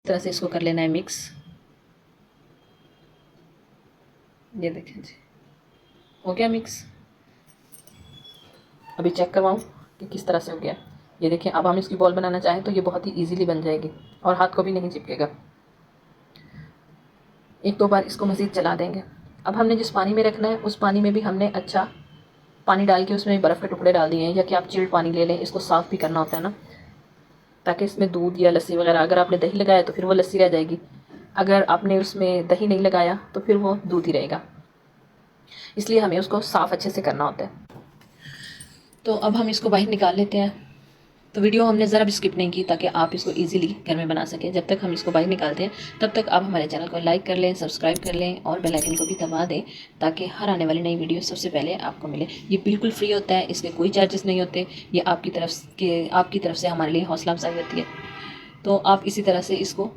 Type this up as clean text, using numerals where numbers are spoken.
तरह से इसको कर लेना है मिक्स। ये देखें जी, हो गया मिक्स। अभी चेक करवाऊँ कि किस तरह से हो गया। ये देखें, अब हम इसकी बॉल बनाना चाहें तो ये बहुत ही ईजीली बन जाएगी और हाथ को भी नहीं चिपकेगा। एक दो बार इसको मज़ीद चला देंगे। अब हमने जिस पानी में रखना है उस पानी में भी हमने अच्छा पानी डाल के उसमें बर्फ़ के टुकड़े डाल दिए हैं, या कि आप चिल्ड पानी ले लें। इसको साफ़ भी करना होता है ना, ताकि इसमें दूध या लस्सी वगैरह, अगर आपने दही लगाया तो फिर वो लस्सी रह जाएगी, अगर आपने उसमें दही नहीं लगाया तो फिर वो दूध ही रहेगा। इसलिए हमें उसको साफ़ अच्छे से करना होता है। तो अब हम इसको बाहर निकाल लेते हैं। तो वीडियो हमने ज़रा भी स्किप नहीं की ताकि आप इसको इजीली घर में बना सकें। जब तक हम इसको बाहर निकालते हैं तब तक आप हमारे चैनल को लाइक कर लें, सब्सक्राइब कर लें और बेल आइकन को भी दबा दें, ताकि हर आने वाली नई वीडियो सबसे पहले आपको मिले। ये बिल्कुल फ्री होता है, इसके कोई चार्जेस नहीं होते। ये आपकी तरफ से हमारे लिए हौसला अफजाई होती है। तो आप इसी तरह से इसको